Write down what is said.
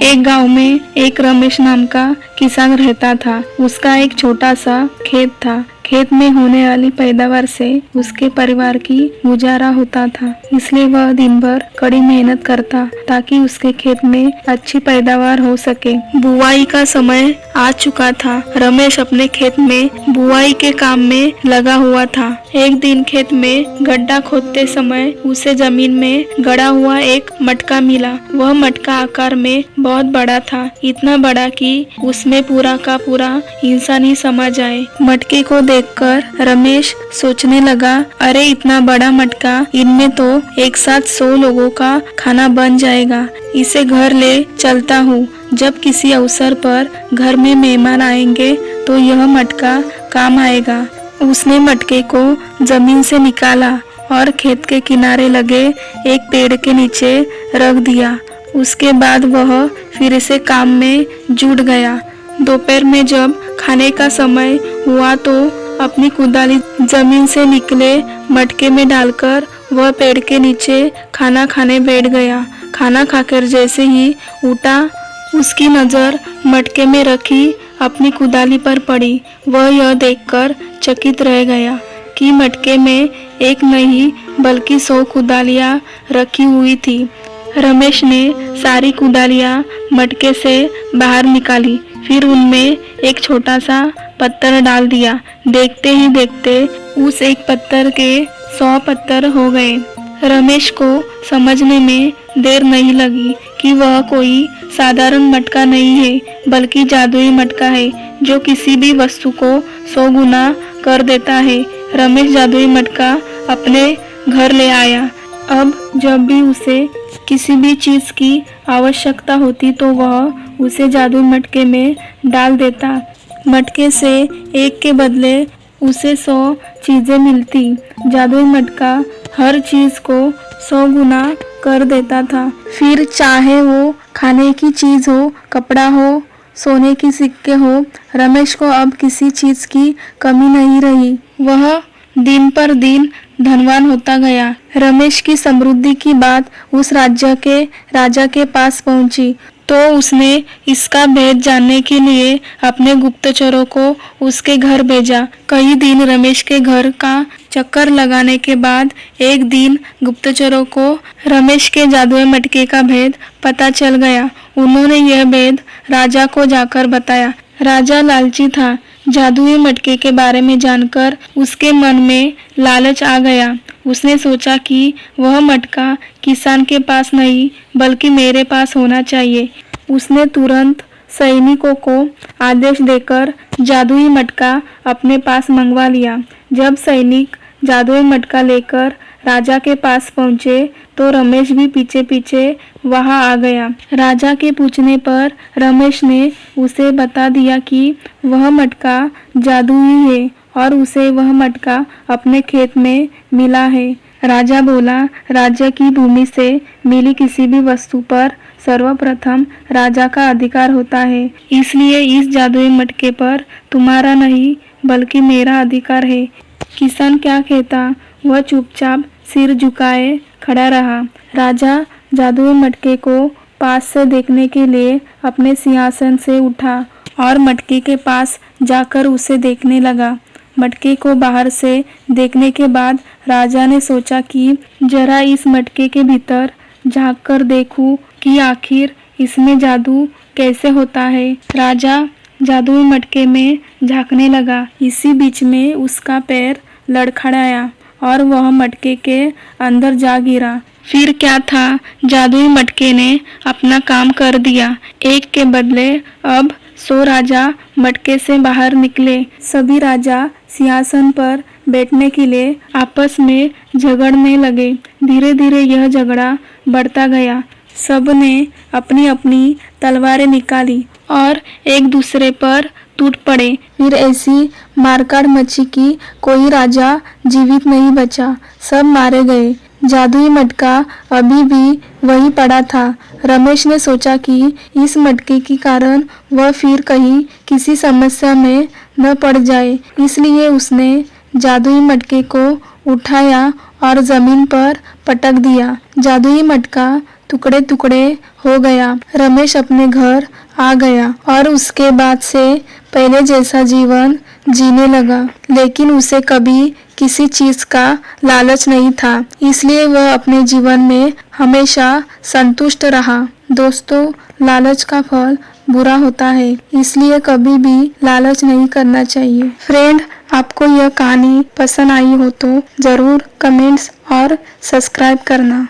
एक गांव में एक रमेश नाम का किसान रहता था। उसका एक छोटा सा खेत था। खेत में होने वाली पैदावार से उसके परिवार की गुजारा होता था, इसलिए वह दिन भर कड़ी मेहनत करता ताकि उसके खेत में अच्छी पैदावार हो सके। बुआई का समय आ चुका था। रमेश अपने खेत में बुआई के काम में लगा हुआ था। एक दिन खेत में गड्ढा खोदते समय उसे जमीन में गड़ा हुआ एक मटका मिला। वह मटका आकार में बहुत बड़ा था, इतना बड़ा कि उसमें पूरा का पूरा इंसान ही समा जाए। मटके को देखकर रमेश सोचने लगा, अरे इतना बड़ा मटका, इनमें तो एक साथ 100 लोगों का खाना बन जाएगा। इसे घर ले चलता हूँ। जब किसी अवसर पर घर में मेहमान आएंगे तो यह मटका काम आएगा। उसने मटके को जमीन से निकाला और खेत के किनारे लगे एक पेड़ के नीचे रख दिया। उसके बाद वह फिर से काम में जुट गया। दोपहर में जब खाने का समय हुआ तो अपनी कुदाली जमीन से निकले मटके में डालकर वह पेड़ के नीचे खाना खाने बैठ गया। खाना खाकर जैसे ही उठा, उसकी नजर मटके में रखी अपनी कुदाली पर पड़ी। वह यह देखकर चकित रह गया कि मटके में एक नहीं बल्कि 100 कुदालियां रखी हुई थी। रमेश ने सारी कुदालियां मटके से बाहर निकाली, फिर उनमें एक छोटा सा पत्थर डाल दिया। देखते ही देखते उस एक पत्थर के 100 पत्थर हो गए। रमेश को समझने में देर नहीं लगी कि वह कोई साधारण मटका नहीं है, बल्कि जादुई मटका है जो किसी भी वस्तु को 100 गुना कर देता है। रमेश जादुई मटका अपने घर ले आया। अब जब भी उसे किसी भी चीज की आवश्यकता होती तो वह उसे जादुई मटके में डाल देता। मटके से एक के बदले उसे 100 चीजें मिलती। जादुई मटका हर चीज को 100 गुना कर देता था। फिर चाहे वो खाने की चीज हो, कपड़ा हो, सोने की सिक्के हो, रमेश को अब किसी चीज की कमी नहीं रही। वह दिन पर दिन धनवान होता गया। रमेश की समृद्धि की बात उस राज्य के राजा के पास पहुंची तो उसने इसका भेद जानने के लिए अपने गुप्तचरों को उसके घर भेजा। कई दिन रमेश के घर का चक्कर लगाने के बाद एक दिन गुप्तचरों को रमेश के जादुई मटके का भेद पता चल गया। उन्होंने यह भेद राजा को जाकर बताया। राजा लालची था। जादुई मटके के बारे में जानकर उसके मन में लालच आ गया। उसने सोचा कि वह मटका किसान के पास नहीं बल्कि मेरे पास होना चाहिए। उसने तुरंत सैनिकों को आदेश देकर जादुई मटका अपने पास मंगवा लिया। जब सैनिक जादुई मटका लेकर राजा के पास पहुंचे तो रमेश भी पीछे पीछे वहां आ गया। राजा के पूछने पर रमेश ने उसे बता दिया कि वह मटका जादुई है और उसे वह मटका अपने खेत में मिला है। राजा बोला, राज्य की भूमि से मिली किसी भी वस्तु पर सर्वप्रथम राजा का अधिकार होता है, इसलिए इस जादुई मटके पर तुम्हारा नहीं बल्कि मेरा अधिकार है। किसान क्या कहता, वह चुपचाप सिर झुकाए खड़ा रहा। राजा जादुई मटके को पास से देखने के लिए अपने सिंहासन से उठा और मटके के पास जाकर उसे देखने लगा। मटके को बाहर से देखने के बाद राजा ने सोचा कि जरा इस मटके के भीतर झांक कर देखूं कि आखिर इसमें जादू कैसे होता है। राजा जादुई मटके में झांकने लगा। इसी बीच में उसका पैर लड़खड़ाया और वह मटके के अंदर जा गिरा। फिर क्या था, जादुई मटके ने अपना काम कर दिया। एक के बदले अब 100 राजा मटके से बाहर निकले। सभी राजा सिंहासन पर बैठने के लिए आपस में झगड़ने लगे। धीरे धीरे यह झगड़ा बढ़ता गया। सब ने अपनी अपनी तलवारें निकाली और एक दूसरे पर टूट पड़े। फिर ऐसी मारकाट मची कि कोई राजा जीवित नहीं बचा, सब मारे गए। जादुई मटका अभी भी वही पड़ा था। रमेश ने सोचा कि इस मटके के कारण वह फिर कहीं किसी समस्या में न पड़ जाए, इसलिए उसने जादुई मटके को उठाया और जमीन पर पटक दिया। जादुई मटका टुकड़े टुकड़े हो गया। रमेश अपने घर आ गया और उसके बाद से पहले जैसा जीवन जीने लगा, लेकिन उसे कभी किसी चीज का लालच नहीं था, इसलिए वह अपने जीवन में हमेशा संतुष्ट रहा। दोस्तों, लालच का फल बुरा होता है, इसलिए कभी भी लालच नहीं करना चाहिए। फ्रेंड, आपको यह कहानी पसंद आई हो तो जरूर कमेंट्स और सब्सक्राइब करना।